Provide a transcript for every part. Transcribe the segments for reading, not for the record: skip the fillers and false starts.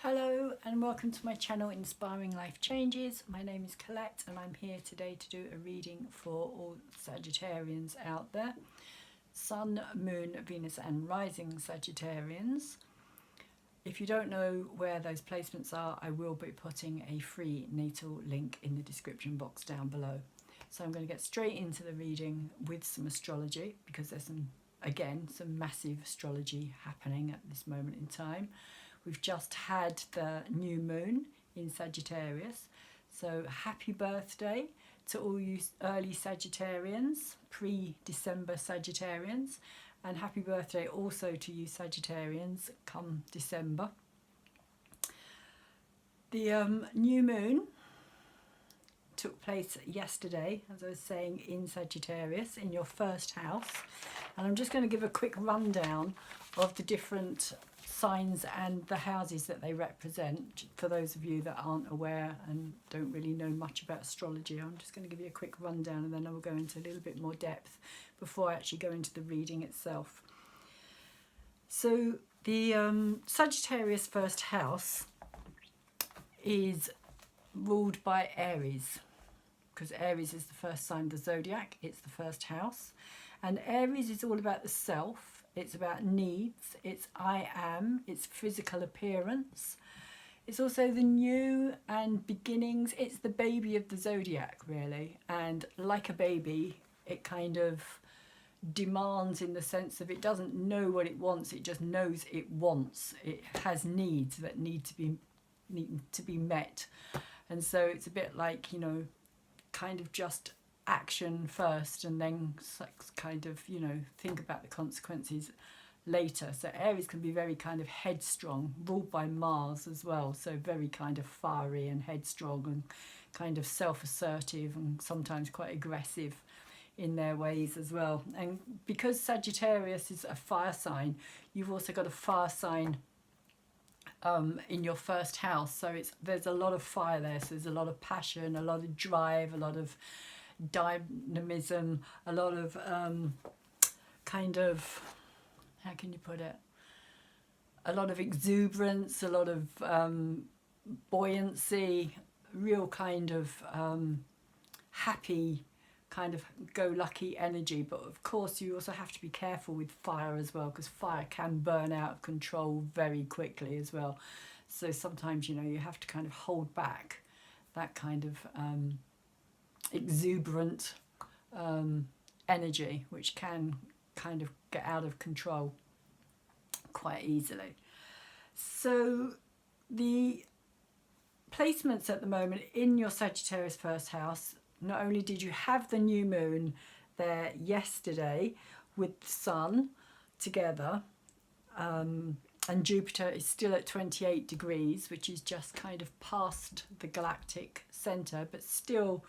Hello and welcome to my channel Inspiring Life Changes. My name is Colette and I'm here today to do a reading for all Sagittarians out there. Sun, Moon, Venus and Rising Sagittarians. If you don't know where those placements are, I will be putting a free natal link in the description box down below. So I'm going to get straight into the reading with some astrology because there's some massive astrology happening at this moment in time. We've just had the new moon in Sagittarius, so happy birthday to all you early Sagittarians, pre-December Sagittarians, and happy birthday also to you Sagittarians come December. The new moon took place yesterday, as I was saying, in Sagittarius, in your first house, and I'm just going to give a quick rundown of the different signs and the houses that they represent for those of you that aren't aware and don't really know much about astrology. I'm just going to give you a quick rundown and then I will go into a little bit more depth before I actually go into the reading itself. So the Sagittarius first house is ruled by Aries, because Aries is the first sign of the zodiac. It's the first house, and Aries is all about the self. It's about needs, it's I am, it's physical appearance. It's also the new and beginnings. It's the baby of the zodiac, really. And like a baby, it kind of demands in the sense of it doesn't know what it wants, it just knows it wants. It has needs that need to be met. And so it's a bit like, you know, kind of just action first and then kind of, you know, think about the consequences later. So Aries can be very kind of headstrong, ruled by Mars as well, so very kind of fiery and headstrong and kind of self-assertive and sometimes quite aggressive in their ways as well. And because Sagittarius is a fire sign, you've also got a fire sign in your first house, so there's a lot of fire there, so there's a lot of passion, a lot of drive, a lot of dynamism, a lot of kind of, how can you put it, a lot of exuberance, a lot of buoyancy, real kind of happy, kind of go-lucky energy. But of course you also have to be careful with fire as well, because fire can burn out of control very quickly as well. So sometimes, you know, you have to kind of hold back that kind of exuberant energy, which can kind of get out of control quite easily. So the placements at the moment in your Sagittarius first house, not only did you have the new moon there yesterday with the sun together, and Jupiter is still at 28 degrees, which is just kind of past the galactic centre, but still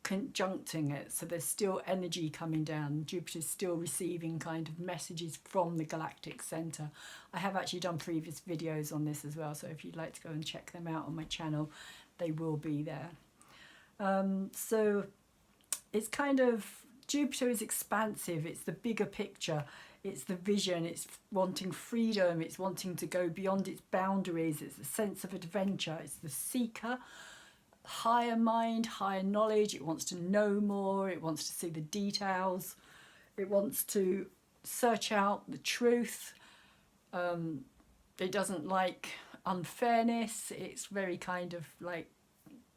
conjuncting it, so there's still energy coming down. Jupiter's still receiving kind of messages from the galactic centre. I have actually done previous videos on this as well, so if you'd like to go and check them out on my channel, they will be there. So it's kind of, Jupiter is expansive, it's the bigger picture, it's the vision, it's wanting freedom, it's wanting to go beyond its boundaries, it's a sense of adventure, it's the seeker, higher mind, higher knowledge. It wants to know more, it wants to see the details, it wants to search out the truth. It doesn't like unfairness, it's very kind of like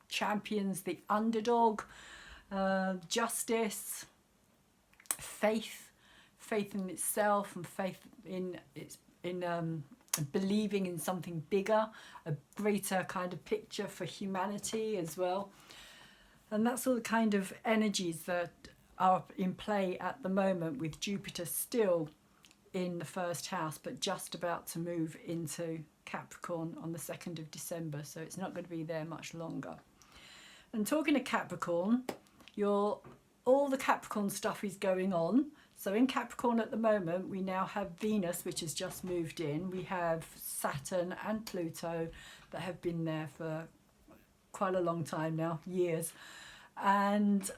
champions the underdog, justice, faith in itself, and faith in believing in something bigger, a greater kind of picture for humanity as well. And that's all the kind of energies that are in play at the moment, with Jupiter still in the first house but just about to move into Capricorn on the 2nd of December, so it's not going to be there much longer. And talking of Capricorn, all the Capricorn stuff is going on. So in Capricorn at the moment, we now have Venus, which has just moved in. We have Saturn and Pluto that have been there for quite a long time now, years. And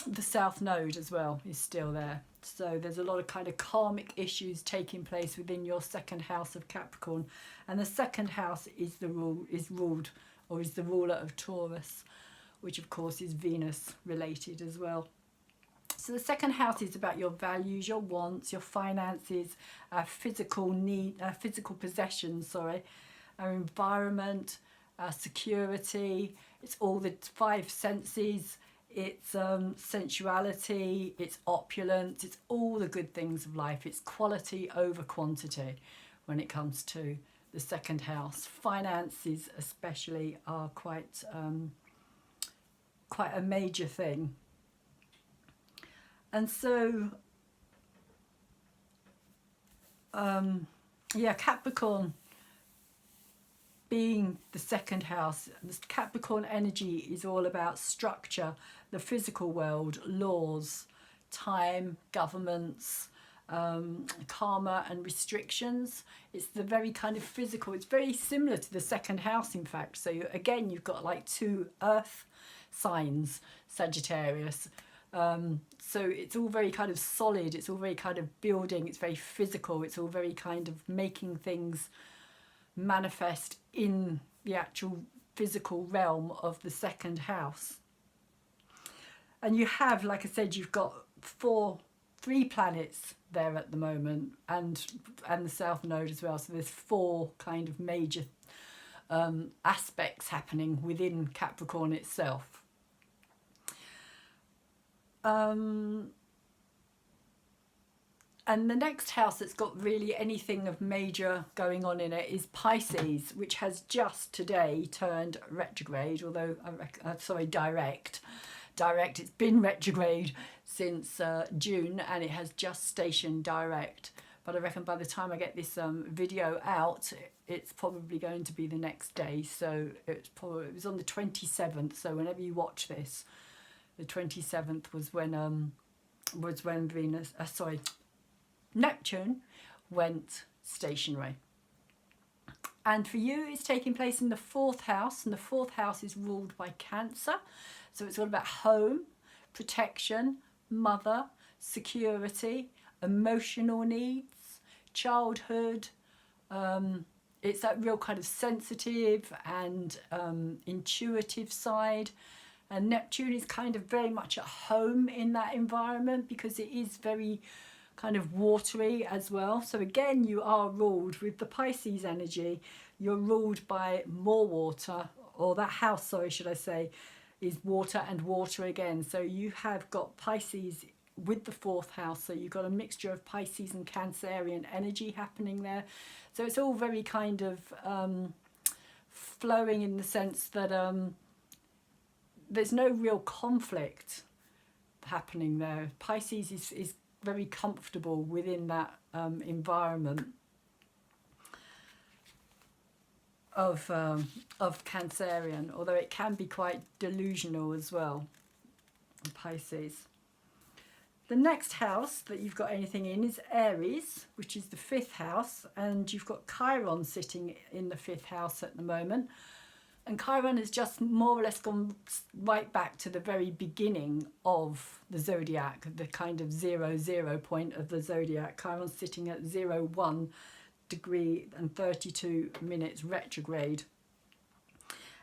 the South Node as well is still there. So there's a lot of kind of karmic issues taking place within your second house of Capricorn, and the second house is the ruler of Taurus, which of course is Venus related as well. So the second house is about your values, your wants, your finances, physical possessions, our environment, security. It's all the five senses. It's sensuality, it's opulence, it's all the good things of life. It's quality over quantity when it comes to the second house. Finances especially are quite a major thing. And so, Capricorn being the second house, the Capricorn energy is all about structure, the physical world, laws, time, governments, karma and restrictions. It's the very kind of physical. It's very similar to the second house, in fact. So again, you've got like two earth signs, Sagittarius. So it's all very kind of solid. It's all very kind of building. It's very physical. It's all very kind of making things manifest in the actual physical realm of the second house. And you have, like I said, you've got three planets there at the moment, and the South Node as well. So there's four kind of major aspects happening within Capricorn itself. And the next house that's got really anything of major going on in it is Pisces, which has just today turned retrograde, although, direct. It's been retrograde since June, and it has just stationed direct. But I reckon by the time I get this video out, it's probably going to be the next day. So it was on the 27th. So whenever you watch this, the 27th was when Neptune went stationary. And for you, it's taking place in the fourth house, and the fourth house is ruled by Cancer. So it's all about home, protection, mother, security, emotional needs, childhood. It's that real kind of sensitive and intuitive side. And Neptune is kind of very much at home in that environment because it is very kind of watery as well. So again, you are ruled with the Pisces energy. You're ruled by more water, or that house, should I say, is water and water again. So you have got Pisces with the fourth house. So you've got a mixture of Pisces and Cancerian energy happening there. So it's all very kind of flowing in the sense that there's no real conflict happening there. Pisces is very comfortable within that environment of Cancerian, although it can be quite delusional as well, Pisces. The next house that you've got anything in is Aries, which is the fifth house, and you've got Chiron sitting in the fifth house at the moment. And Chiron has just more or less gone right back to the very beginning of the zodiac, the kind of 0 point of the zodiac. Chiron's sitting at 1 degree and 32 minutes retrograde.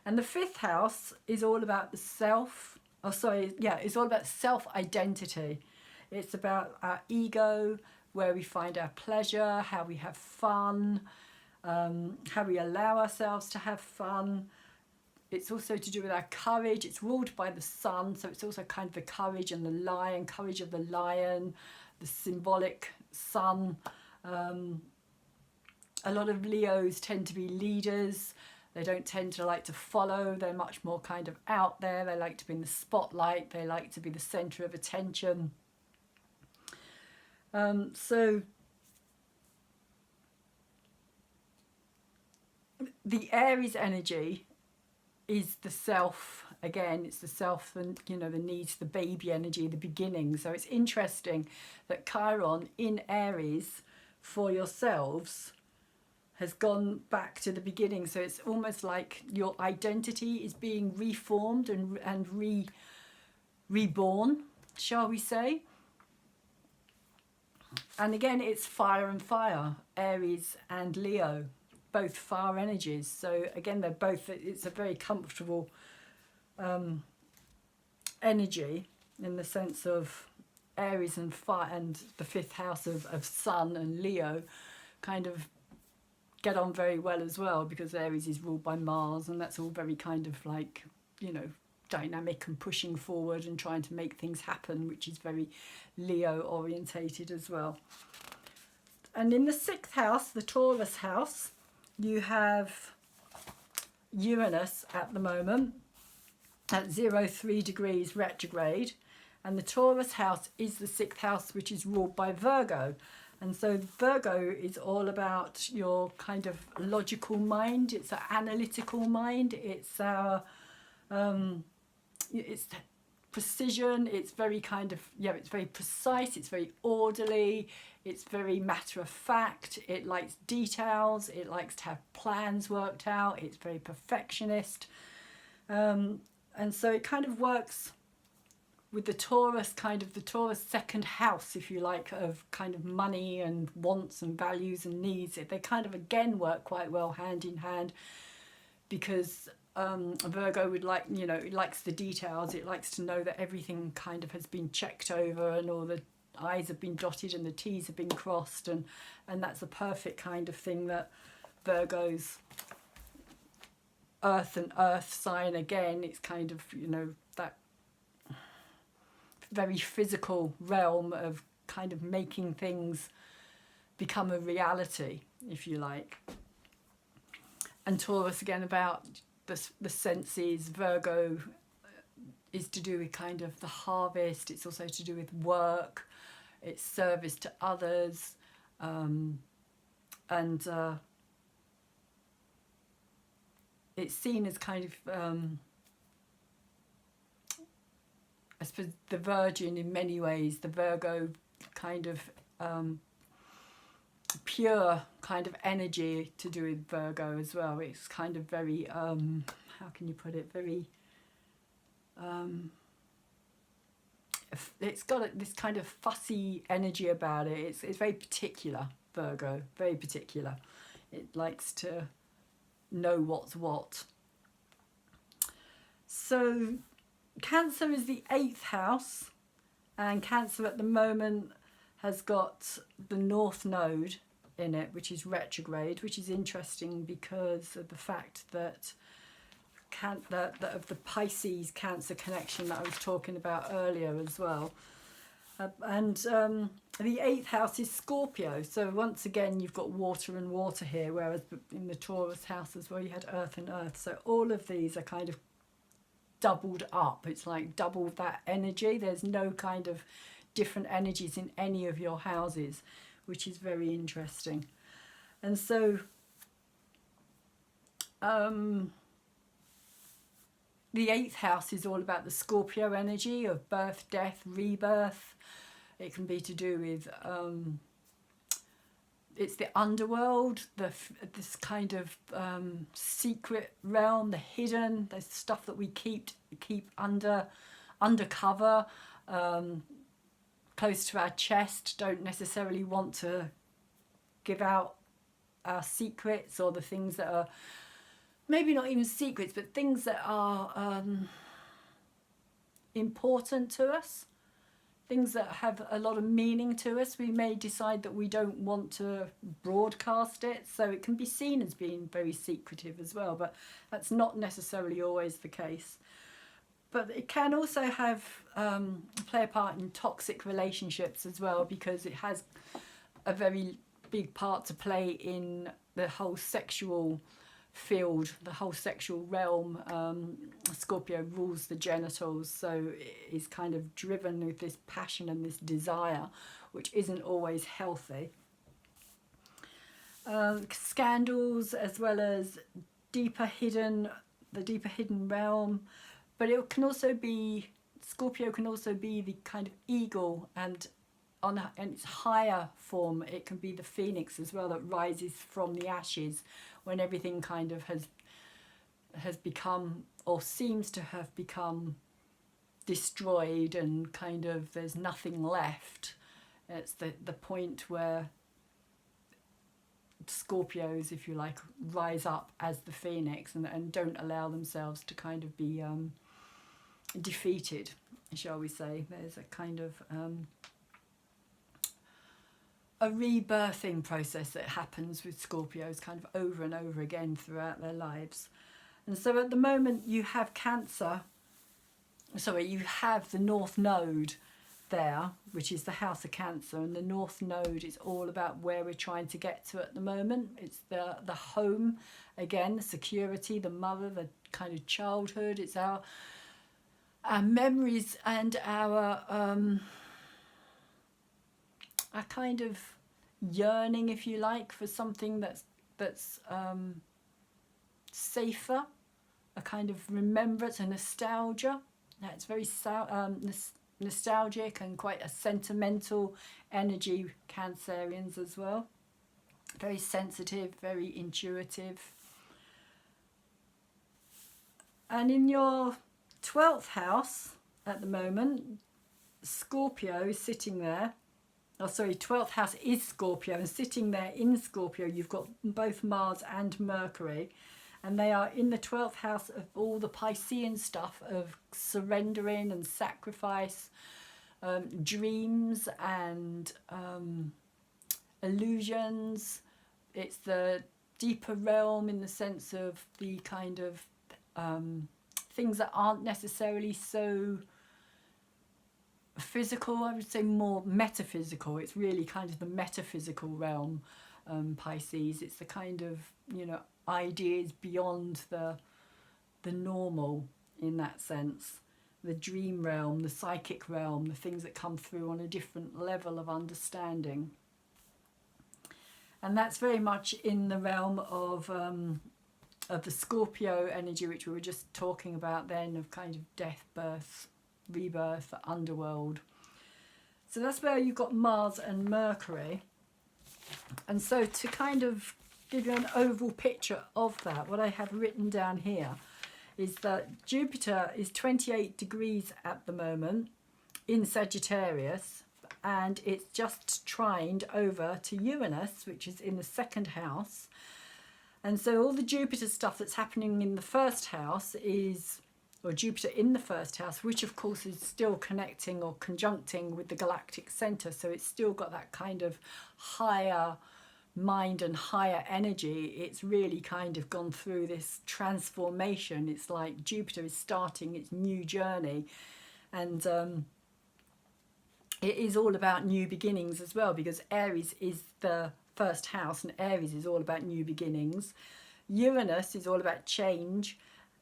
And the fifth house is all about the it's all about self-identity. It's about our ego, where we find our pleasure, how we have fun, how we allow ourselves to have fun. It's also to do with our courage. It's ruled by the sun, so it's also kind of the courage and the lion, courage of the lion, the symbolic sun. A lot of Leos tend to be leaders. They don't tend to like to follow. They're much more kind of out there. They like to be in the spotlight. They like to be the centre of attention. So the Aries energy is the self. Again, it's the self and, the needs, the baby energy, the beginning. So it's interesting that Chiron in Aries for yourselves has gone back to the beginning. So it's almost like your identity is being reformed and reborn. shall we say. And again, it's fire and fire, Aries and Leo, both fire energies. So again, they're both, it's a very comfortable energy in the sense of Aries and fire, and the fifth house of Sun and Leo kind of get on very well as well, because Aries is ruled by Mars, and that's all very kind of like, you know, dynamic and pushing forward and trying to make things happen, which is very Leo orientated as well. And in the sixth house, the Taurus house, you have Uranus at the moment at 03 degrees retrograde, and the Taurus house is the sixth house, which is ruled by Virgo. And so Virgo is all about your kind of logical mind, it's an analytical mind, it's our it's precision, it's very kind of, yeah, it's very precise, it's very orderly, it's very matter of fact, it likes details, it likes to have plans worked out, it's very perfectionist. And so it kind of works with the Taurus, kind of the Taurus second house, if you like, of kind of money and wants and values and needs. They kind of again work quite well hand in hand, because Virgo would like, you know, it likes the details, it likes to know that everything kind of has been checked over and all the I's have been dotted and the T's have been crossed, and that's a perfect kind of thing that Virgo's earth and earth sign, again, it's kind of, you know, that very physical realm of kind of making things become a reality, if you like. And Taurus again about the senses. Virgo is to do with kind of the harvest, it's also to do with work, it's service to others, and it's seen as kind of I suppose the Virgin in many ways, the Virgo kind of pure kind of energy to do with Virgo as well. It's kind of very, how can you put it, very, it's got this kind of fussy energy about it. It's very particular, Virgo, very particular. It likes to know what's what. So Cancer is the 8th house, and Cancer at the moment has got the North Node in it, which is retrograde, which is interesting because of the fact that of the Pisces Cancer connection that I was talking about earlier as well. And the 8th house is Scorpio, so once again you've got water and water here, whereas in the Taurus house as well you had earth and earth. So all of these are kind of doubled up. It's like double that energy. There's no kind of different energies in any of your houses, which is very interesting. And so the 8th house is all about the Scorpio energy of birth, death, rebirth. It can be to do with it's the underworld, this kind of secret realm, the hidden, the stuff that we keep undercover, close to our chest, don't necessarily want to give out our secrets, or the things that are maybe not even secrets, but things that are important to us. Things that have a lot of meaning to us, we may decide that we don't want to broadcast it, so it can be seen as being very secretive as well, but that's not necessarily always the case. But it can also have play a part in toxic relationships as well, because it has a very big part to play in the whole sexual field, the whole sexual realm. Scorpio rules the genitals, so it is kind of driven with this passion and this desire, which isn't always healthy. Scandals, as well as the deeper hidden realm, but it can also be, Scorpio can also be the kind of eagle, and in its higher form it can be the phoenix as well, that rises from the ashes when everything kind of has become, or seems to have become, destroyed and kind of there's nothing left. It's the point where Scorpios, if you like, rise up as the phoenix and don't allow themselves to kind of be defeated, shall we say. There's a kind of a rebirthing process that happens with Scorpios kind of over and over again throughout their lives. And so at the moment you have you have the North Node there, which is the house of Cancer, and the North Node is all about where we're trying to get to at the moment. It's the home, again, the security, the mother, the kind of childhood. It's our memories and our kind of yearning, if you like, for something that's safer, a kind of remembrance, a nostalgia. Now, it's very nostalgic and quite a sentimental energy, Cancerians as well. Very sensitive, very intuitive. And in your 12th house at the moment, Scorpio is sitting there. Oh, sorry, 12th house is Scorpio, and sitting there in Scorpio, you've got both Mars and Mercury. And they are in the 12th house of all the Piscean stuff of surrendering and sacrifice, dreams and illusions. It's the deeper realm in the sense of the kind of things that aren't necessarily so physical. I would say more metaphysical. It's really kind of the metaphysical realm, Pisces. It's the kind of, ideas beyond the normal in that sense. The dream realm, the psychic realm, the things that come through on a different level of understanding. And that's very much in the realm of the Scorpio energy, which we were just talking about then, of kind of death, birth, rebirth, the underworld. So that's where you've got Mars and Mercury. And so to kind of give you an oval picture of that, what I have written down here is that Jupiter is 28 degrees at the moment in Sagittarius, and it's just trined over to Uranus, which is in the 2nd house. And so all the Jupiter stuff that's happening in the 1st house or Jupiter in the 1st house, which of course is still connecting or conjuncting with the galactic center. So it's still got that kind of higher mind and higher energy. It's really kind of gone through this transformation. It's like Jupiter is starting its new journey, and it is all about new beginnings as well, because Aries is the 1st house and Aries is all about new beginnings. Uranus is all about change.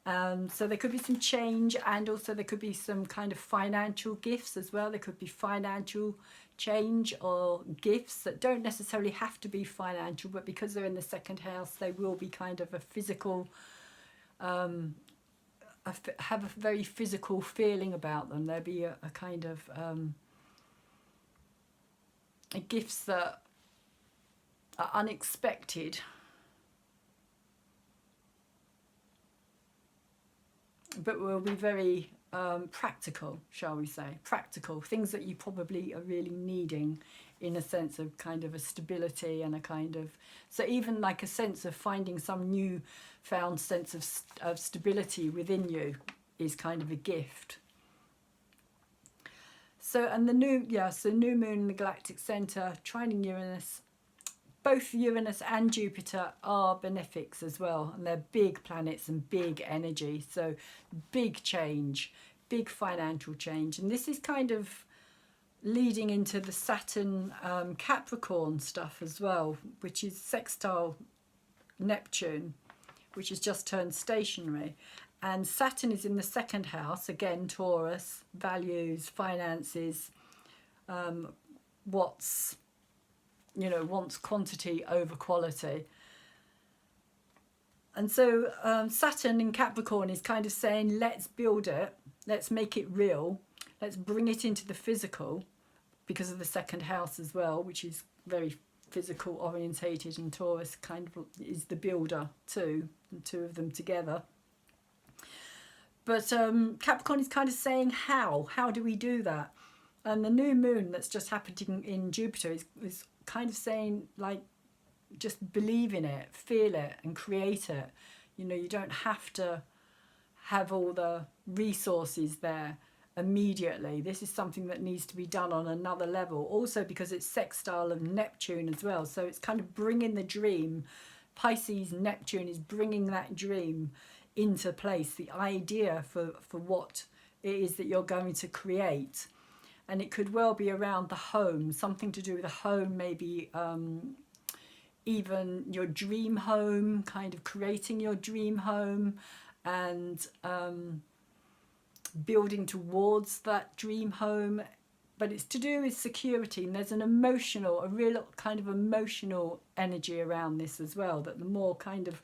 So there could be some change, and also there could be some kind of financial gifts as well. There could be financial change or gifts that don't necessarily have to be financial, but because they're in the 2nd house, they will be kind of a physical, have a very physical feeling about them. There'll be a kind of gifts that are unexpected, but will be very practical, shall we say. Practical things that you probably are really needing, in a sense of kind of a stability and a kind of, so even like a sense of finding some new found sense of stability within you is kind of a gift. So, and the new moon in the galactic center, trining Uranus. Both Uranus and Jupiter are benefics as well, and they're big planets and big energy. So big change, big financial change. And this is kind of leading into the Saturn Capricorn stuff as well, which is sextile Neptune, which has just turned stationary. And Saturn is in the 2nd house, again, Taurus, values, finances, wants quantity over quality. And so Saturn in Capricorn is kind of saying, let's build it, let's make it real, let's bring it into the physical, because of the 2nd house as well, which is very physical orientated, and Taurus kind of is the builder too, the two of them together. But Capricorn is kind of saying how do we do that? And the new moon that's just happening in Jupiter is kind of saying, like, just believe in it, feel it and create it. You know, you don't have to have all the resources there immediately. This is something that needs to be done on another level. Also because it's sextile of Neptune as well. So it's kind of bringing the dream. Pisces, Neptune is bringing that dream into place. The idea for what it is that you're going to create. And it could well be around the home, something to do with the home, maybe even your dream home, kind of creating your dream home and building towards that dream home. But it's to do with security, and there's an emotional, a real kind of emotional energy around this as well, that the more kind of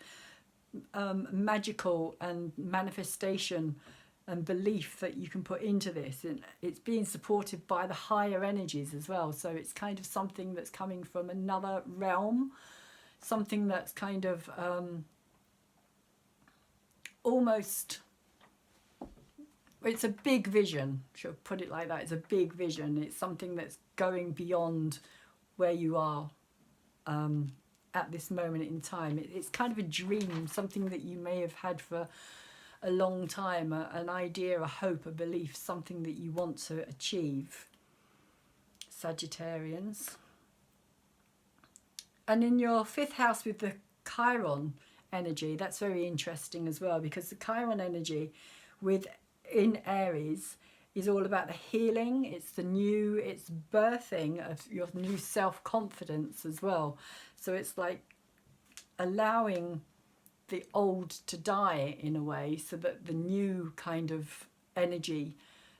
magical and manifestation and belief that you can put into this, and it's being supported by the higher energies as well. So it's kind of something that's coming from another realm, something that's kind of almost, it's a big vision, should put it like that. It's a big vision. It's something that's going beyond where you are at this moment in time. It's kind of a dream, something that you may have had for a long time, an idea, a hope, a belief, something that you want to achieve, Sagittarians. And in your 5th house with the Chiron energy, that's very interesting as well, because the Chiron energy in Aries is all about the healing. It's the new, it's birthing of your new self-confidence as well. So it's like allowing the old to die in a way, so that the new kind of energy,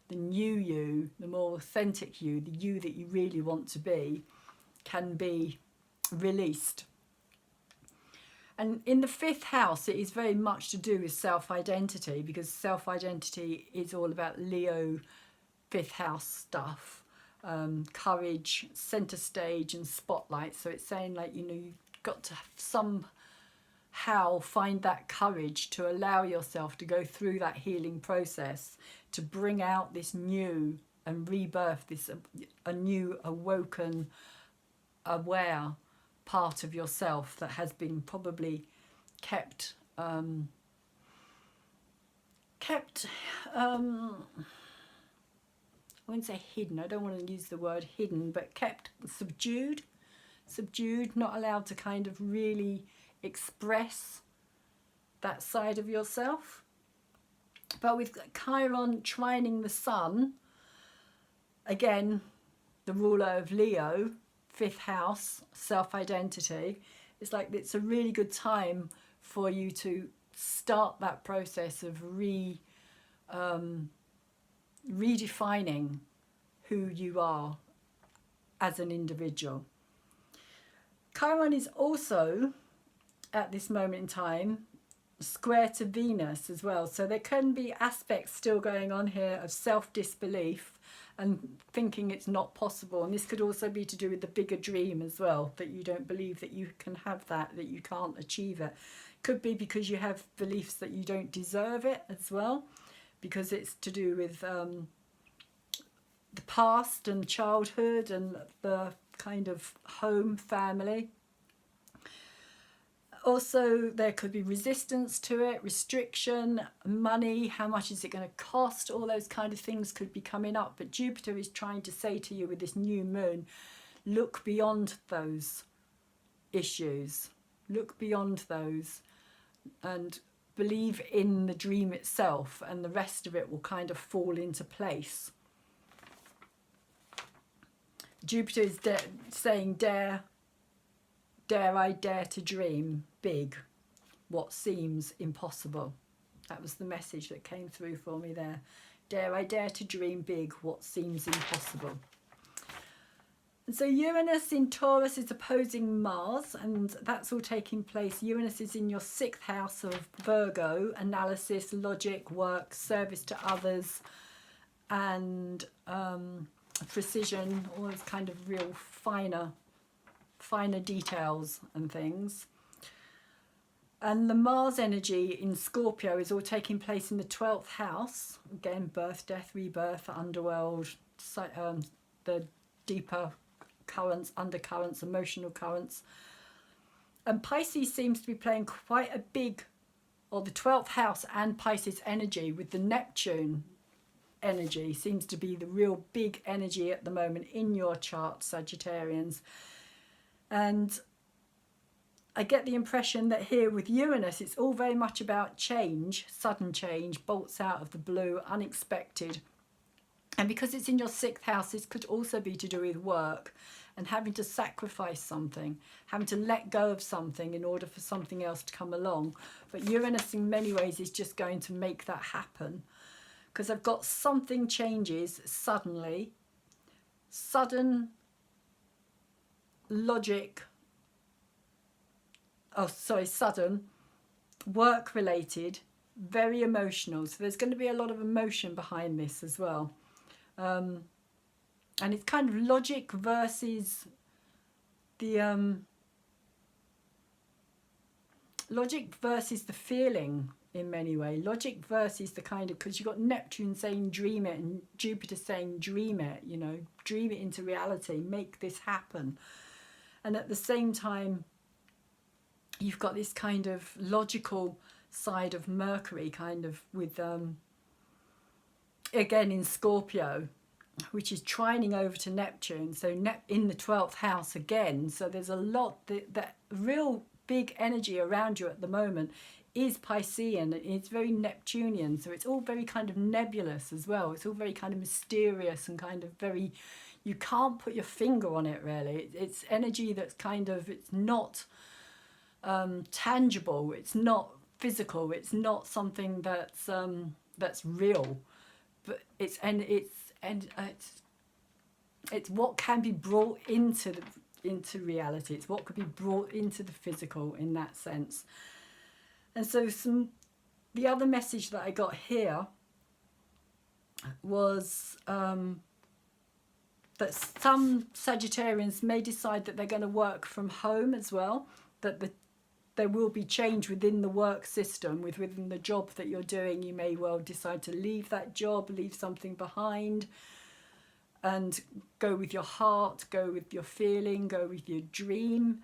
the new you, the more authentic you, the you that you really want to be, can be released. And in the 5th house, it is very much to do with self-identity, because self-identity is all about Leo 5th house stuff, courage, center stage and spotlight. So it's saying, like, you know, you've got to somehow find that courage to allow yourself to go through that healing process, to bring out this new and rebirth, this a new awoken, aware part of yourself that has been probably kept I wouldn't say hidden, I don't want to use the word hidden, but kept subdued, not allowed to kind of really express that side of yourself. But with Chiron trining the sun, again, the ruler of Leo, 5th house, self-identity, it's like it's a really good time for you to start that process of redefining who you are as an individual. Chiron is also, at this moment in time, square to Venus as well. So there can be aspects still going on here of self-disbelief and thinking it's not possible. And this could also be to do with the bigger dream as well, that you don't believe that you can have that you can't achieve it. Could be because you have beliefs that you don't deserve it as well, because it's to do with the past and childhood and the kind of home, family. Also, there could be resistance to it, restriction, money, how much is it going to cost? All those kind of things could be coming up. But Jupiter is trying to say to you with this new moon, look beyond those issues. Look beyond those and believe in the dream itself, and the rest of it will kind of fall into place. Jupiter is saying, dare I dare to dream big what seems impossible. That was the message that came through for me there. Dare I dare to dream big what seems impossible. And so Uranus in Taurus is opposing Mars, and that's all taking place. Uranus is in your 6th house of Virgo, analysis, logic, work, service to others, and precision, all those kind of real finer details and things. And the Mars energy in Scorpio is all taking place in the 12th house. Again, birth, death, rebirth, underworld, the deeper currents, undercurrents, emotional currents. And Pisces seems to be playing quite a big, or the 12th house and Pisces energy with the Neptune energy seems to be the real big energy at the moment in your chart, Sagittarians. And I get the impression that here with Uranus, it's all very much about change, sudden change, bolts out of the blue, unexpected. And because it's in your 6th house, this could also be to do with work and having to sacrifice something, having to let go of something in order for something else to come along. But Uranus in many ways is just going to make that happen, because I've got something changes suddenly, sudden logic, sudden, work related, very emotional. So there's going to be a lot of emotion behind this as well. And it's kind of logic versus the feeling in many ways. Logic versus the kind of, because you've got Neptune saying dream it and Jupiter saying dream it, you know, dream it into reality, make this happen. And at the same time, you've got this kind of logical side of Mercury, kind of with, again in Scorpio, which is trining over to Neptune. So in the 12th house again. So there's a lot, that real big energy around you at the moment is Piscean. It's very Neptunian. So it's all very kind of nebulous as well. It's all very kind of mysterious and kind of very, you can't put your finger on it really. It's energy that's kind of, it's not tangible, it's not physical, it's not something that's real, but it's what can be brought into reality. It's what could be brought into the physical in that sense. And so the other message that I got here was that some Sagittarians may decide that they're going to work from home as well, that there will be change within the work system, within the job that you're doing. You may well decide to leave that job, leave something behind, and go with your heart, go with your feeling, go with your dream.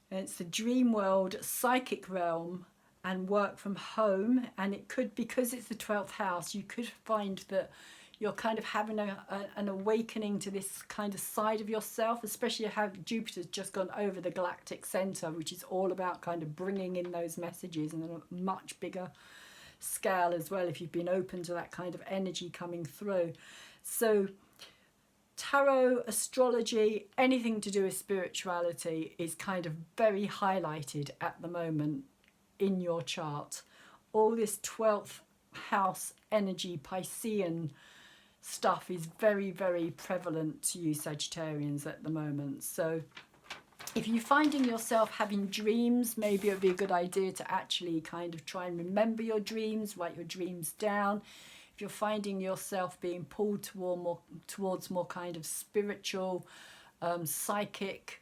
And it's the dream world, psychic realm, and work from home. And it could, because it's the 12th house, you could find that you're kind of having an awakening to this kind of side of yourself, especially how Jupiter's just gone over the galactic center, which is all about kind of bringing in those messages and on a much bigger scale as well, if you've been open to that kind of energy coming through. So tarot, astrology, anything to do with spirituality is kind of very highlighted at the moment in your chart. All this 12th house energy, Piscean stuff is very, very prevalent to you Sagittarians at the moment. So if you're finding yourself having dreams, maybe it would be a good idea to actually kind of try and remember your dreams, write your dreams down. If you're finding yourself being pulled towards more kind of spiritual, psychic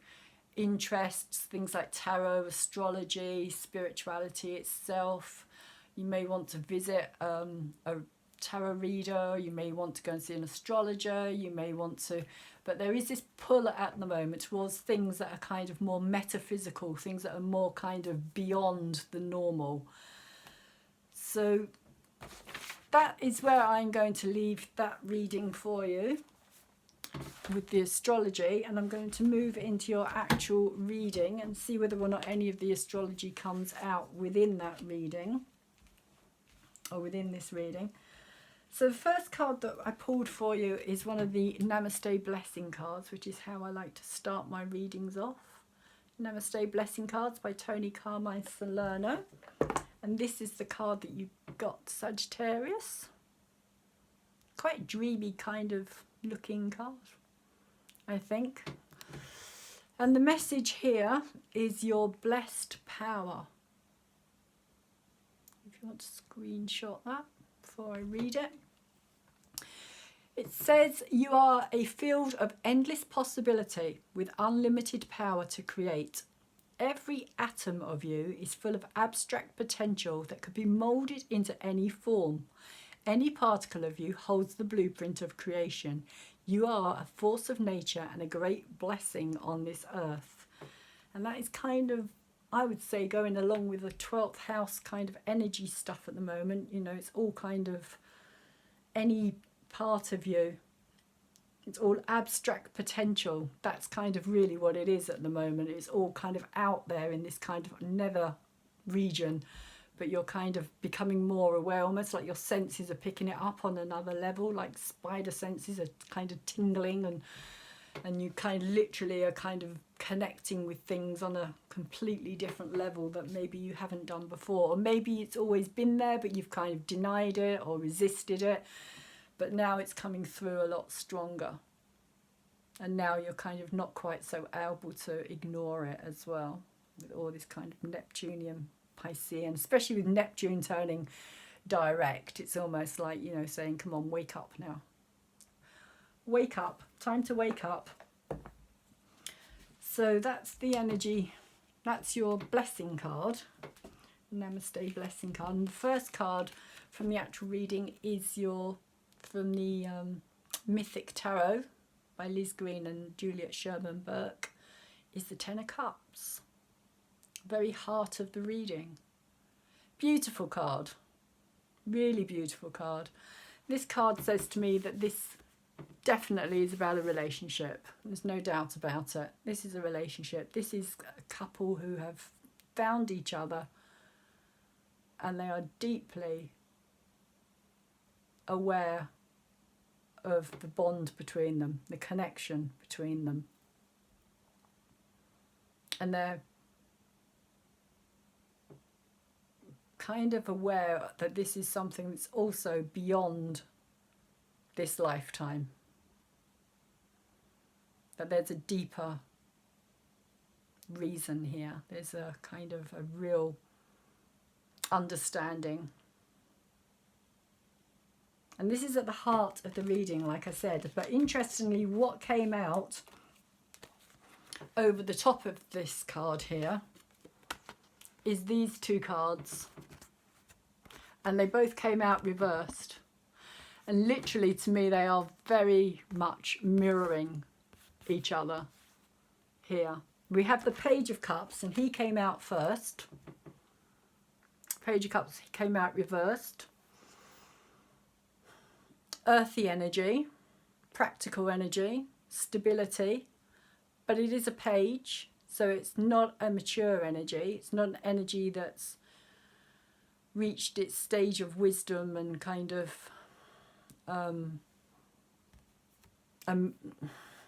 interests, things like tarot, astrology, spirituality itself, you may want to visit a tarot reader, you may want to go and see an astrologer, you may want to, but there is this pull at the moment towards things that are kind of more metaphysical, things that are more kind of beyond the normal. So that is where I'm going to leave that reading for you with the astrology, and I'm going to move into your actual reading and see whether or not any of the astrology comes out within that reading or within this reading. So the first card that I pulled for you is one of the Namaste Blessing cards, which is how I like to start my readings off. Namaste Blessing cards by Tony Carmine Salerno. And this is the card that you got, Sagittarius. Quite dreamy kind of looking card, I think. And the message here is your blessed power. If you want to screenshot that before I read it. It says you are a field of endless possibility with unlimited power to create. every atom of you is full of abstract potential that could be moulded into any form. Any particle of you holds the blueprint of creation. You are a force of nature and a great blessing on this earth. And that is kind of, I would say, going along with the 12th house kind of energy stuff at the moment. You know, it's all kind of any part of you. It's all abstract potential. That's kind of really what it is at the moment. It's all kind of out there in this kind of nether region, but you're kind of becoming more aware, almost like your senses are picking it up on another level, like spider senses are kind of tingling, and you kind of literally are kind of connecting with things on a completely different level that maybe you haven't done before. Or maybe it's always been there, but you've kind of denied it or resisted it. But now it's coming through a lot stronger. And now you're kind of not quite so able to ignore it as well, with all this kind of Neptunian Piscean, especially with Neptune turning direct. It's almost like, you know, saying, come on, wake up now. Wake up. Time to wake up. So that's the energy. That's your blessing card. Namaste blessing card. And the first card from the actual reading is from the Mythic Tarot by Liz Green and Juliet Sherman Burke, is the Ten of Cups. Very heart of the reading. Beautiful card. Really beautiful card. This card says to me that this definitely is about a relationship. There's no doubt about it. This is a relationship. This is a couple who have found each other and they are deeply aware of the bond between them, the connection between them. And they're kind of aware that this is something that's also beyond this lifetime. That there's a deeper reason here. There's a kind of a real understanding. And this is at the heart of the reading, like I said. But interestingly, what came out over the top of this card here is these two cards. And they both came out reversed. And literally, to me, they are very much mirroring each other here. We have the Page of Cups, and he came out first. Page of Cups, he came out reversed. Earthy energy, practical energy, stability, but it is a page, so it's not a mature energy. It's not an energy that's reached its stage of wisdom and kind of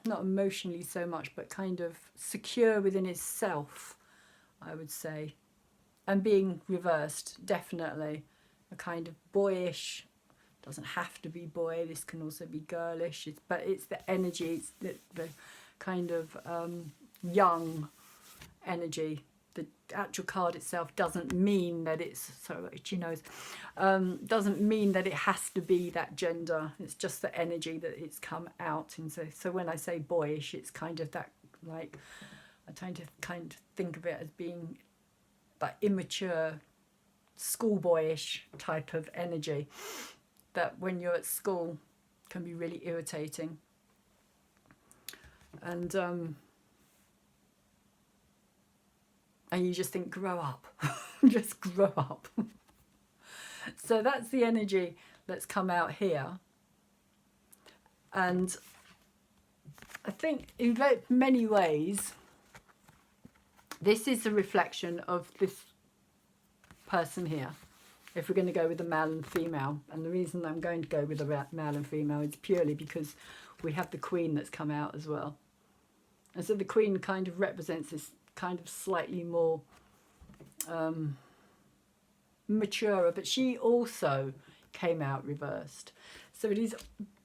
not emotionally so much, but kind of secure within itself, I would say. And being reversed, definitely a kind of boyish. Doesn't have to be boy, this can also be girlish, but it's the energy, it's the kind of young energy. The actual card itself doesn't mean that it's, so she knows, doesn't mean that it has to be that gender. It's just the energy that it's come out. And so when I say boyish, it's kind of that, like, I tend to kind of think of it as being that immature, schoolboyish type of energy that when you're at school can be really irritating. And you just think, grow up. Just grow up. So that's the energy that's come out here. And I think in many ways, this is a reflection of this person here. If we're going to go with the male and female. And the reason I'm going to go with the male and female is purely because we have the Queen that's come out as well. And so the Queen kind of represents this kind of slightly more mature, but she also came out reversed. So it is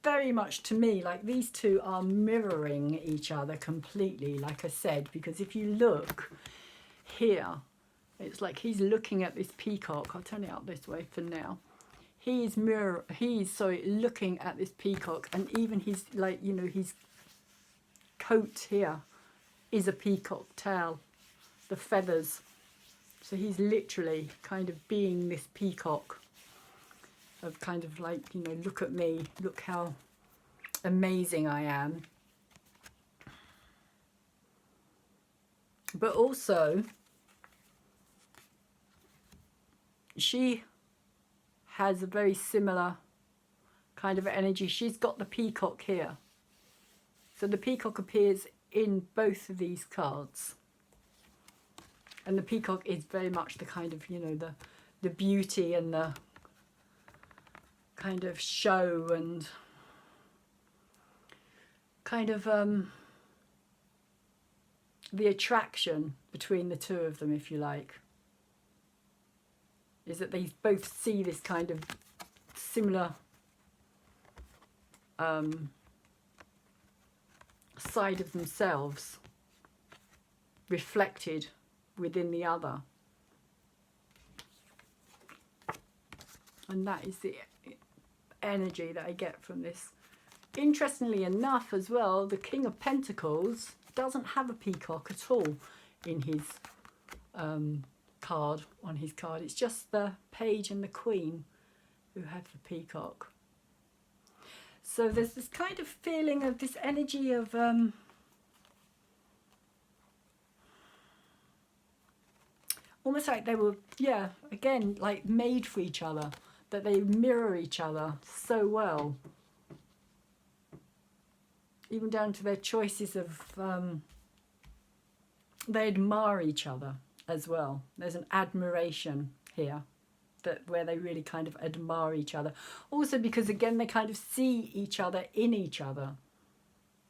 very much, to me, like these two are mirroring each other completely, like I said, because if you look here, it's like he's looking at this peacock. I'll turn it up this way for now. He's looking at this peacock, and even his, like, you know, his coat here is a peacock tail. the feathers. So he's literally kind of being this peacock of kind of like, you know, look at me, look how amazing I am. But also, she has a very similar kind of energy. She's got the peacock here. So the peacock appears in both of these cards. And the peacock is very much the kind of, you know, the beauty and the kind of show and kind of the attraction between the two of them, if you like, is that they both see this kind of similar side of themselves reflected within the other. And that is the energy that I get from this. Interestingly enough as well, the King of Pentacles doesn't have a peacock at all in his card, on his card. It's just the Page and the Queen who have the peacock. So there's this kind of feeling of this energy of almost like they were, yeah, again, like made for each other, that they mirror each other so well. Even down to their choices of, they admire each other as well. There's an admiration here, that where they really kind of admire each other. Also because, again, they kind of see each other in each other,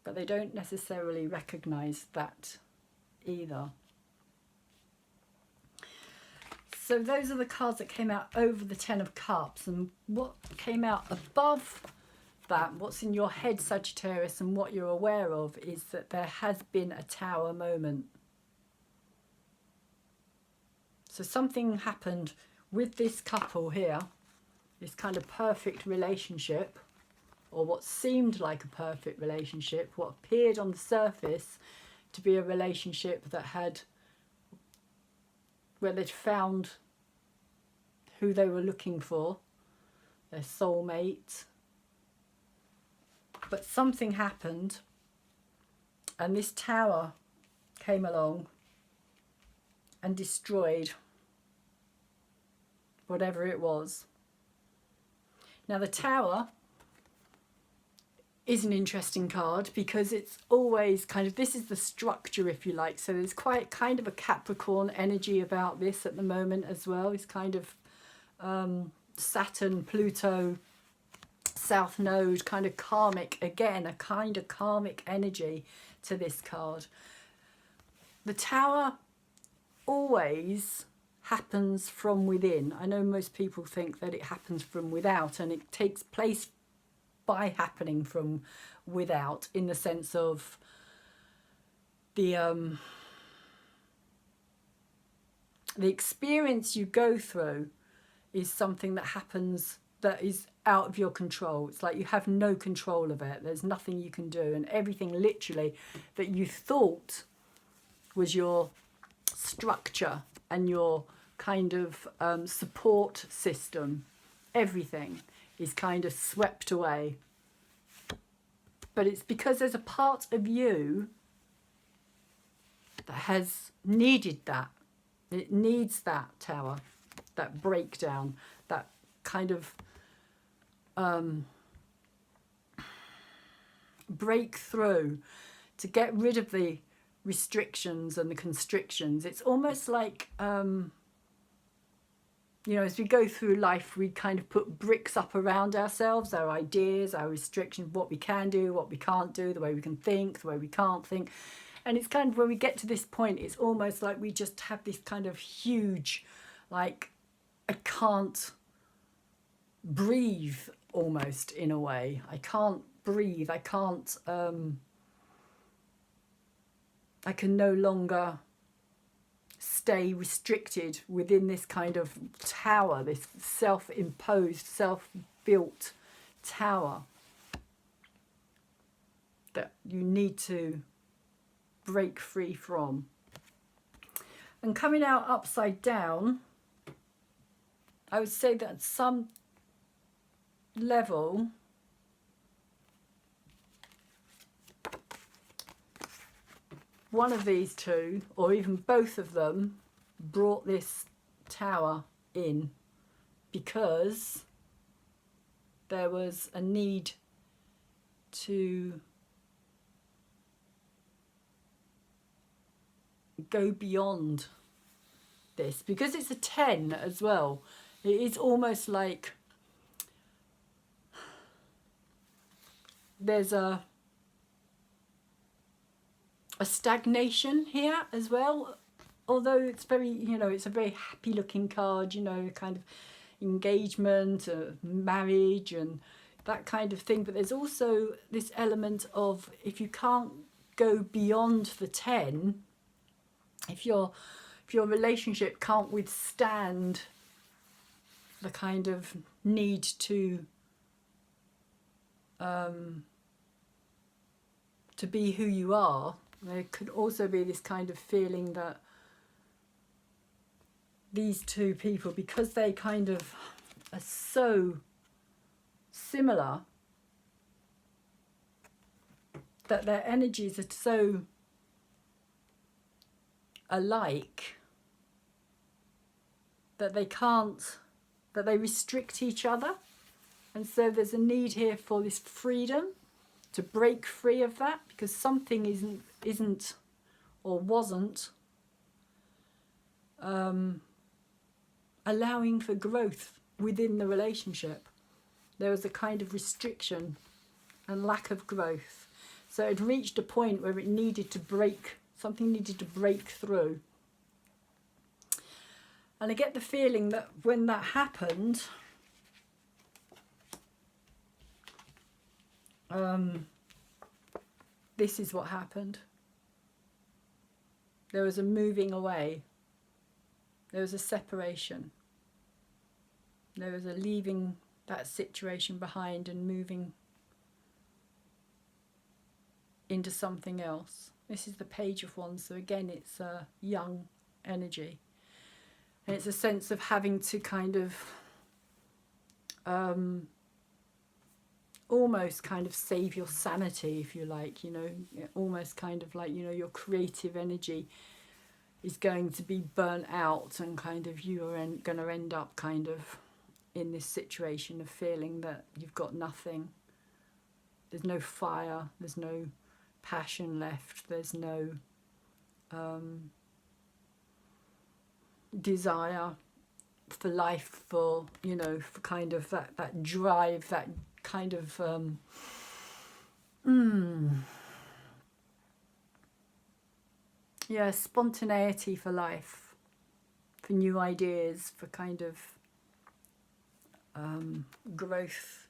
but they don't necessarily recognize that either. So those are the cards that came out over the Ten of Cups. And what came out above that, what's in your head, Sagittarius, and what you're aware of, is that there has been a Tower moment. So something happened with this couple here, this kind of perfect relationship, or what seemed like a perfect relationship, what appeared on the surface to be a relationship that had, where they'd found who they were looking for, their soulmate. But something happened, and this Tower came along and destroyed whatever it was. Now the Tower is an interesting card because it's always kind of, this is the structure, if you like. So there's quite kind of a Capricorn energy about this at the moment as well. It's kind of Saturn, Pluto, South Node, kind of karmic, again, a kind of karmic energy to this card. The Tower always happens from within. I know most people think that it happens from without, and it takes place by happening from without, in the sense of the experience you go through is something that happens that is out of your control. It's like you have no control of it. There's nothing you can do, and everything literally that you thought was your structure and your kind of support system, everything is kind of swept away. But it's because there's a part of you that has needed that. It needs that Tower, that breakdown, that kind of breakthrough to get rid of the restrictions and the constrictions. It's almost like you know, as we go through life, we kind of put bricks up around ourselves, our ideas, our restrictions, what we can do, what we can't do, the way we can think, the way we can't think. And it's kind of, when we get to this point, it's almost like we just have this kind of huge, like, I can't breathe, almost, in a way. I can't breathe. I can't, I can no longer stay restricted within this kind of tower, this self-imposed, self-built tower that you need to break free from. And coming out upside down, I would say that at some level, one of these two, or even both of them, brought this tower in because there was a need to go beyond this, because it's a 10 as well. It is almost like there's a stagnation here as well, although it's very, you know, it's a very happy looking card, you know, kind of engagement, marriage and that kind of thing. But there's also this element of, if you can't go beyond the 10, if your relationship can't withstand the kind of need to be who you are, there could also be this kind of feeling that these two people, because they kind of are so similar, that their energies are so alike, that they can't, that they restrict each other. And so there's a need here for this freedom, to break free of that, because something isn't or wasn't allowing for growth within the relationship. There was a kind of restriction and lack of growth. So it reached a point where it needed to break, something needed to break through. And I get the feeling that when that happened, this is what happened. There was a moving away. There was a separation. There was a leaving that situation behind and moving into something else. This is the Page of Wands, so again it's a young energy. And it's a sense of having to kind of almost kind of save your sanity, if you like, you know, almost kind of like, you know, your creative energy is going to be burnt out, and kind of you are going to end up kind of in this situation of feeling that you've got nothing. There's no fire, there's no passion left, there's no desire for life, for, you know, for kind of that drive, that kind of yeah, spontaneity for life, for new ideas, for kind of growth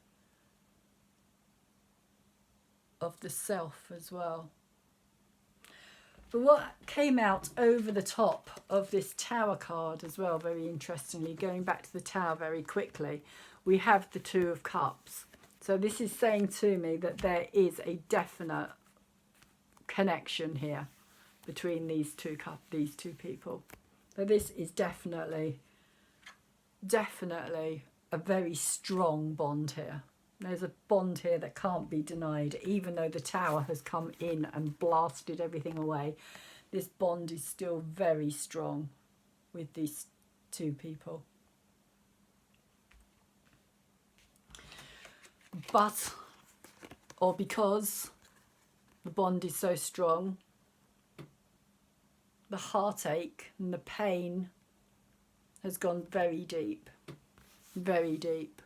of the self as well. But what came out over the top of this Tower card as well, very interestingly, going back to the Tower very quickly, we have the Two of Cups. So this is saying to me that there is a definite connection here between these two people. So this is definitely a very strong bond here. There's a bond here that can't be denied, even though the Tower has come in and blasted everything away. This bond is still very strong with these two people. But, or because the bond is so strong, the heartache and the pain has gone very deep, very deep.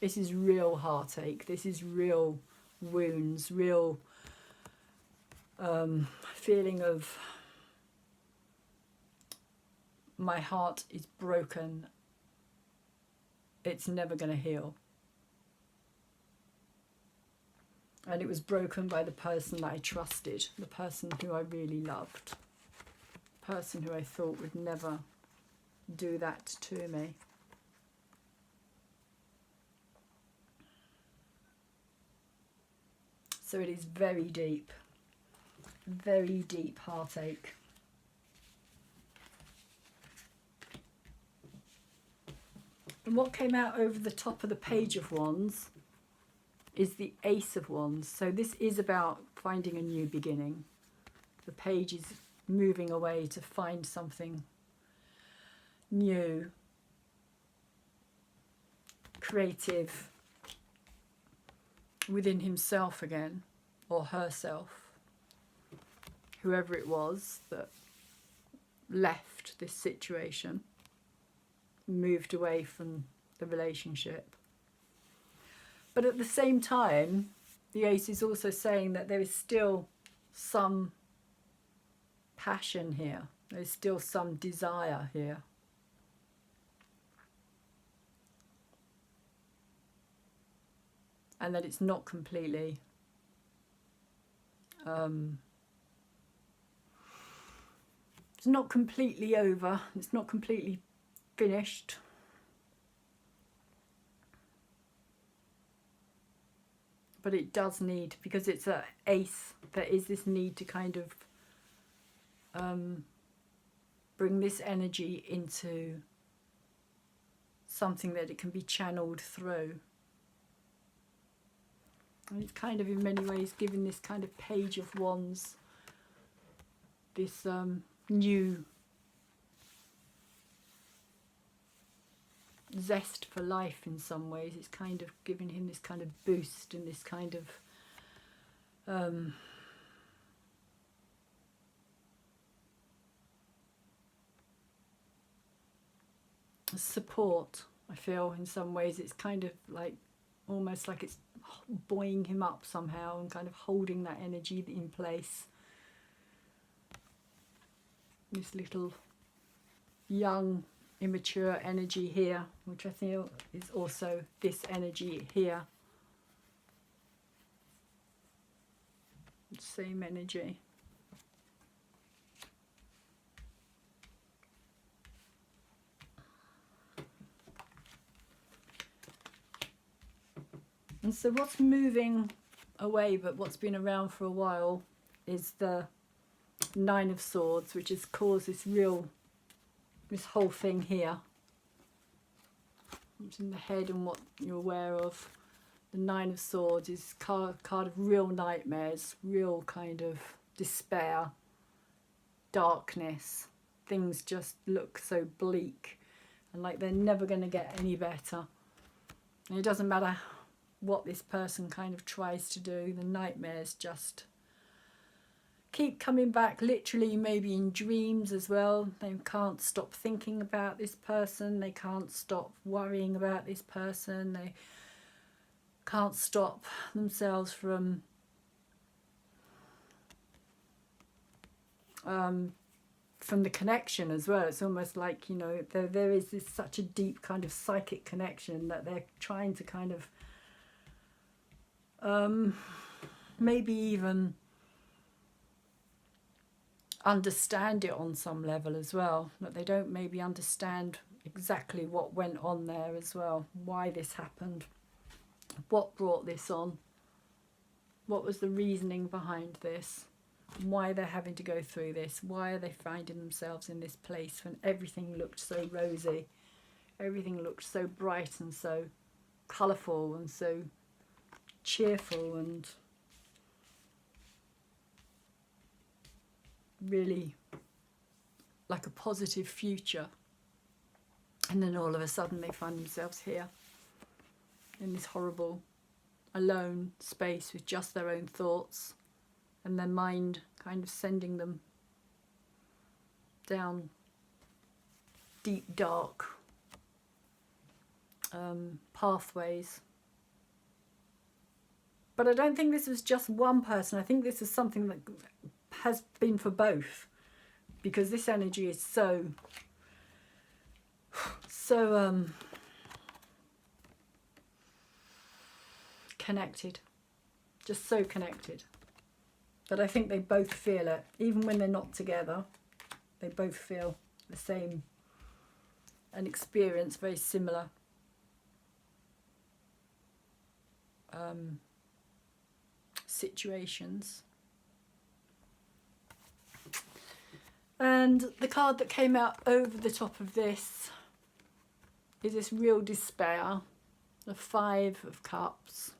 This is real heartache, this is real wounds, real feeling of my heart is broken, it's never going to heal. And it was broken by the person that I trusted, the person who I really loved, the person who I thought would never do that to me. So it is very deep heartache. And what came out over the top of the Page of Wands is the Ace of Wands. So this is about finding a new beginning. The Page is moving away to find something new, creative within himself again, or herself, whoever it was that left this situation, moved away from the relationship. But at the same time, the Ace is also saying that there is still some passion here. There's still some desire here. And that it's not completely it's not completely over. It's not completely finished. But it does need, because it's an Ace, there is this need to kind of bring this energy into something that it can be channeled through. And it's kind of in many ways giving this kind of Page of Wands this new zest for life in some ways. It's kind of giving him this kind of boost and this kind of support. I feel in some ways it's kind of like almost like it's buoying him up somehow and kind of holding that energy in place. This little young immature energy here, which I feel is also this energy here. Same energy. And so what's moving away, but what's been around for a while, is the Nine of Swords, which has caused this whole thing here. What's in the head and what you're aware of. The Nine of Swords is card of real nightmares, real kind of despair, darkness. Things just look so bleak and like they're never going to get any better. And it doesn't matter what this person kind of tries to do, the nightmares just keep coming back, literally maybe in dreams as well. They can't stop thinking about this person, they can't stop worrying about this person, they can't stop themselves from the connection as well. It's almost like, you know, there is this such a deep kind of psychic connection that they're trying to kind of maybe even understand it on some level as well, that they don't maybe understand exactly what went on there as well, why this happened, what brought this on, what was the reasoning behind this, why they're having to go through this, why are they finding themselves in this place when everything looked so rosy, everything looked so bright and so colourful and so cheerful and really like a positive future. And then all of a sudden they find themselves here in this horrible alone space with just their own thoughts and their mind kind of sending them down deep dark pathways. But I don't think this was just one person. I think this is something that has been for both, because this energy is so connected, just so connected, that I think they both feel it. Even when they're not together, they both feel the same and experience very similar situations. And the card that came out over the top of this is this real despair. The Five of Cups.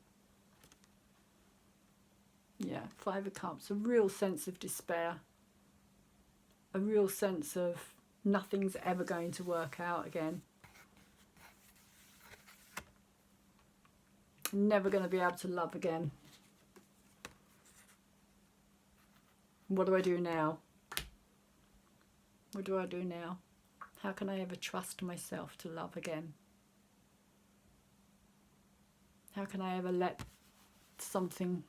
Yeah, Five of Cups. A real sense of despair. A real sense of nothing's ever going to work out again. Never going to be able to love again. What do I do now? What do I do now? How can I ever trust myself to love again? How can I ever let something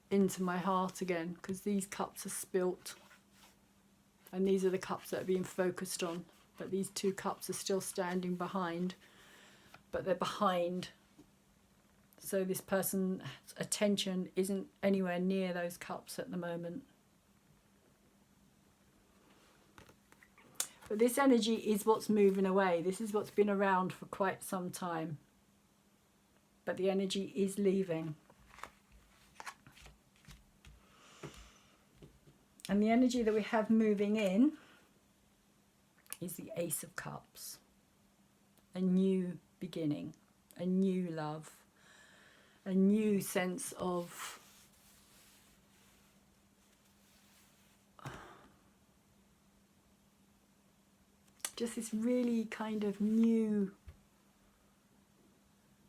into my heart again? Because these cups are spilt. And these are the cups that are being focused on. But these two cups are still standing behind. But they're behind. So this person's attention isn't anywhere near those cups at the moment. But this energy is what's moving away. This is what's been around for quite some time. But the energy is leaving. And the energy that we have moving in is the Ace of Cups. A new beginning, a new love, a new sense of just this really kind of new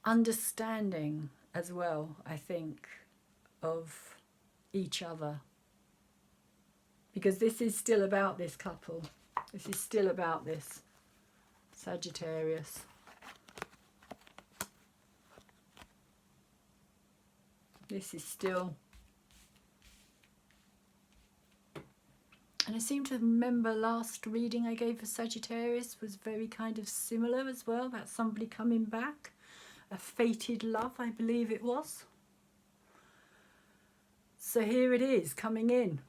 understanding as well, I think, of each other. Because this is still about this couple. This is still about this Sagittarius. This is still... And I seem to remember last reading I gave for Sagittarius was very kind of similar as well, about somebody coming back. A fated love, I believe it was. So here it is, coming in.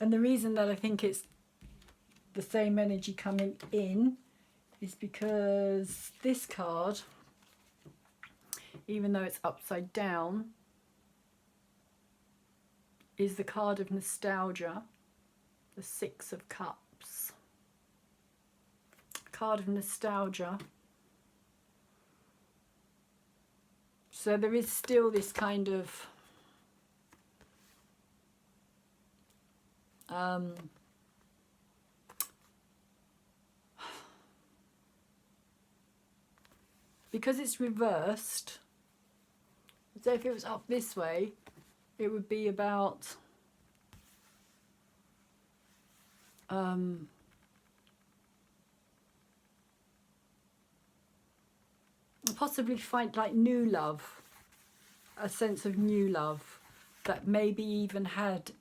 And the reason that I think it's the same energy coming in is because this card, even though it's upside down, is the card of nostalgia, the Six of Cups. Card of nostalgia. So there is still this kind of because it's reversed. So if it was up this way, it would be about possibly find like new love, a sense of new love that maybe even had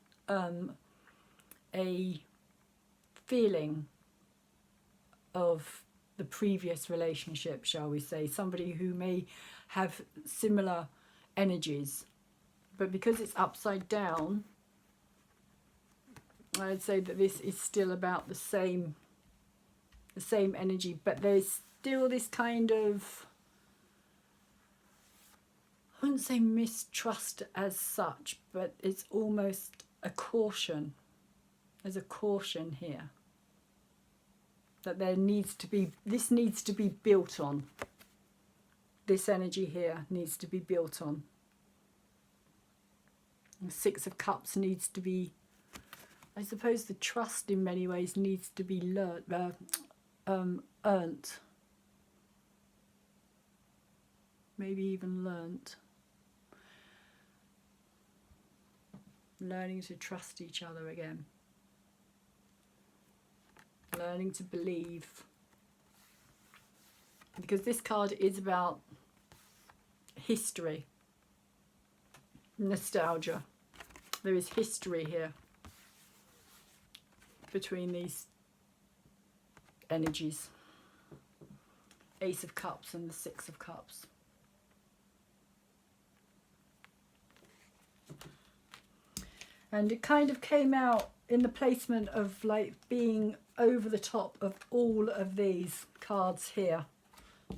a feeling of the previous relationship, shall we say, somebody who may have similar energies, but because it's upside down, I'd say that this is still about the same energy, but there's still this kind of, I wouldn't say mistrust as such, but it's almost a caution. There's a caution here that there needs to be, this needs to be built on. This energy here needs to be built on. The Six of Cups needs to be, I suppose the trust in many ways needs to be earned. Maybe even learnt. Learning to trust each other again. Learning to believe. Because this card is about history. Nostalgia. There is history here between these energies. Ace of Cups and the Six of Cups. And it kind of came out in the placement of like being over the top of all of these cards here.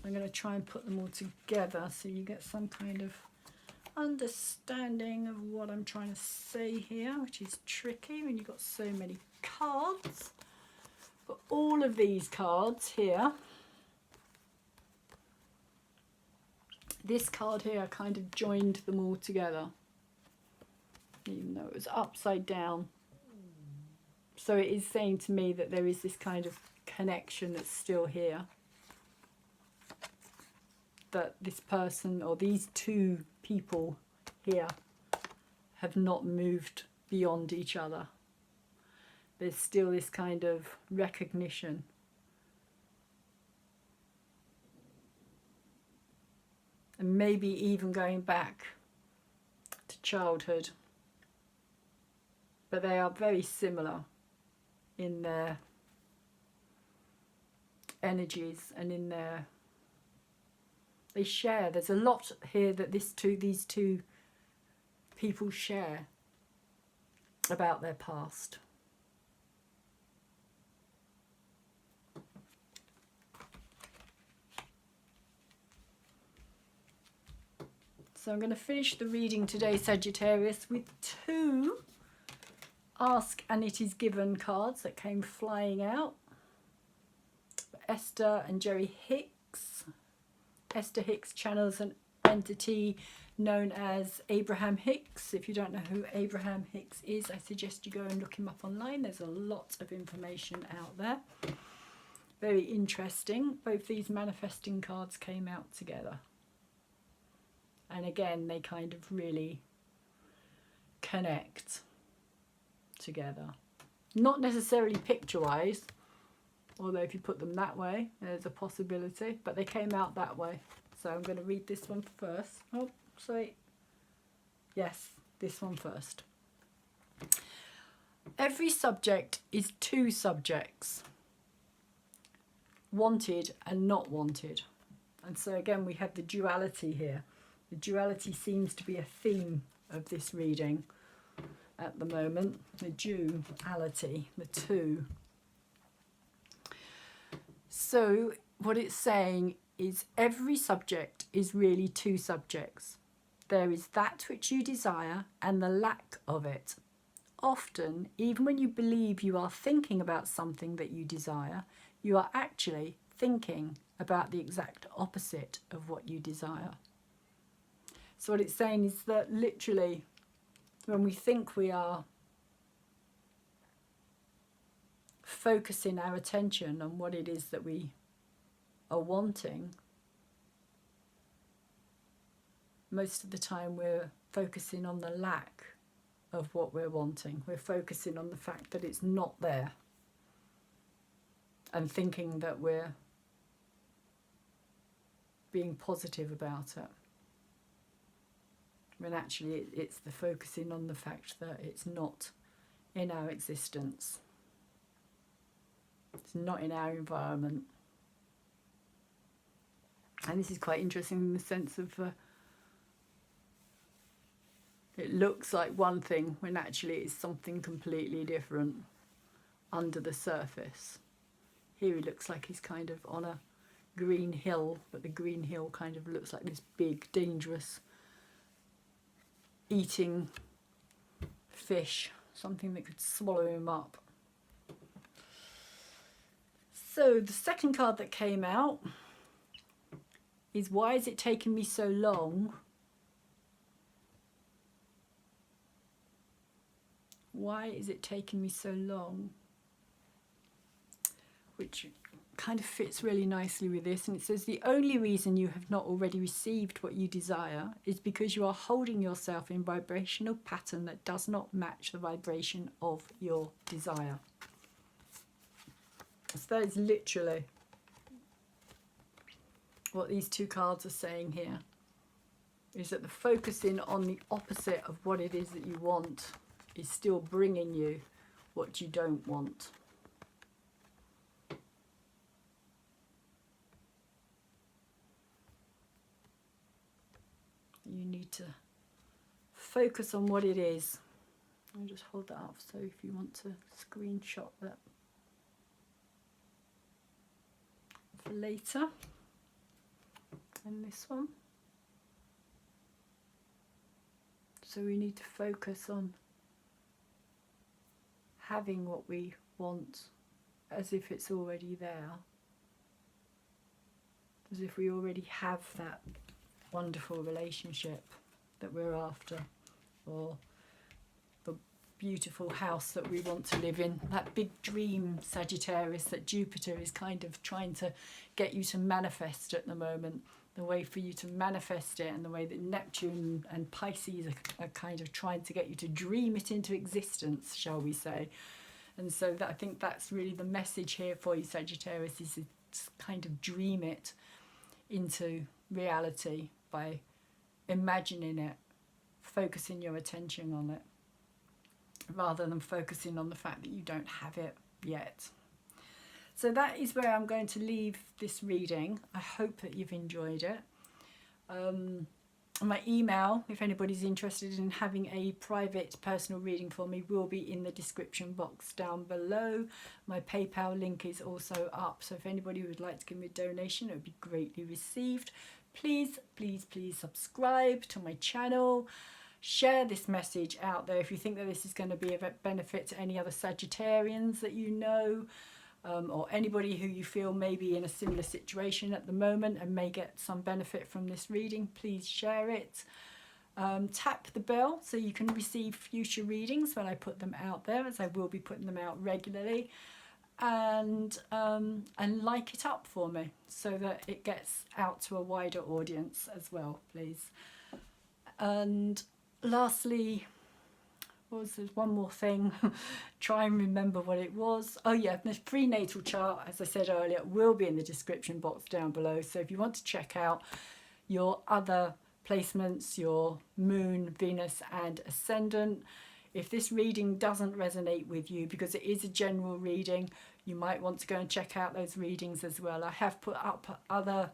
I'm going to try and put them all together so you get some kind of understanding of what I'm trying to say here, which is tricky when you've got so many cards. But all of these cards here, this card here kind of joined them all together, even though it was upside down. So it is saying to me that there is this kind of connection that's still here. That this person or these two people here have not moved beyond each other. There's still this kind of recognition. And maybe even going back to childhood. But they are very similar in their energies and in their... They share. There's a lot here that these two people share about their past. So I'm going to finish the reading today, Sagittarius, with two Ask and It Is Given cards that came flying out. Esther and Jerry Hicks. Esther Hicks channels an entity known as Abraham Hicks. If you don't know who Abraham Hicks is, I suggest you go and look him up online. There's a lot of information out there. Very interesting. Both these manifesting cards came out together. And again, they kind of really connect together. Not necessarily picture-wise, although if you put them that way, there's a possibility, but they came out that way. So I'm going to read this one first. Oh, sorry. Yes, this one first. Every subject is two subjects, wanted and not wanted. And so again, we have the duality here. The duality seems to be a theme of this reading at the moment. The duality, the two. So what it's saying is every subject is really two subjects. There is that which you desire and the lack of it. Often, even when you believe you are thinking about something that you desire, you are actually thinking about the exact opposite of what you desire. So what it's saying is that literally when we think we are focusing our attention on what it is that we are wanting, most of the time we're focusing on the lack of what we're wanting. We're focusing on the fact that it's not there and thinking that we're being positive about it, when actually it's the focusing on the fact that it's not in our existence. It's not in our environment. And this is quite interesting in the sense of it looks like one thing when actually it's something completely different under the surface. Here he looks like he's kind of on a green hill, but the green hill kind of looks like this big, dangerous eating fish, something that could swallow him up. So the second card that came out is Why Is It Taking Me So Long? Why is it taking me so long? Which kind of fits really nicely with this, and it says the only reason you have not already received what you desire is because you are holding yourself in vibrational pattern that does not match the vibration of your desire. So that is literally what these two cards are saying here, is that the focusing on the opposite of what it is that you want is still bringing you what you don't want. You need to focus on what it is. I'll just hold that up so if you want to screenshot that for later. And this one. So we need to focus on having what we want as if it's already there. As if we already have that wonderful relationship that we're after, or the beautiful house that we want to live in, that big dream, Sagittarius, that Jupiter is kind of trying to get you to manifest at the moment. The way for you to manifest it, and the way that Neptune and Pisces are kind of trying to get you to dream it into existence, shall we say. And so that, I think that's really the message here for you, Sagittarius, is to kind of dream it into reality by imagining it, focusing your attention on it, rather than focusing on the fact that you don't have it yet. So that is where I'm going to leave this reading. I hope that you've enjoyed it. My email, if anybody's interested in having a private personal reading for me, will be in the description box down below. My PayPal link is also up, so if anybody would like to give me a donation, it would be greatly received. Please, please, please subscribe to my channel. Share this message out there if you think that this is going to be of benefit to any other Sagittarians that you know, or anybody who you feel may be in a similar situation at the moment and may get some benefit from this reading. Please share it. Tap the bell so you can receive future readings when I put them out there, as I will be putting them out regularly. And like it up for me so that it gets out to a wider audience as well, please. And lastly, there's one more thing. Try and remember what it was. Oh yeah, the prenatal chart, as I said earlier, will be in the description box down below. So if you want to check out your other placements, your moon, Venus and ascendant, if this reading doesn't resonate with you, because it is a general reading, you might want to go and check out those readings as well. I have put up other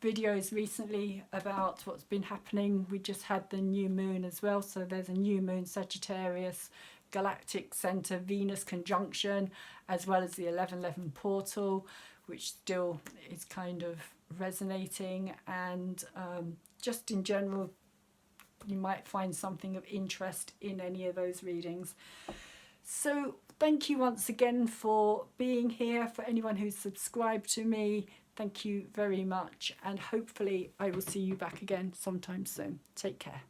videos recently about what's been happening. We just had the new moon as well, so there's a new moon, Sagittarius, galactic center, Venus conjunction, as well as the 1111 portal, which still is kind of resonating. And just in general, you might find something of interest in any of those readings. So thank you once again for being here. For anyone who's subscribed to me, thank you very much, and hopefully I will see you back again sometime soon. Take care.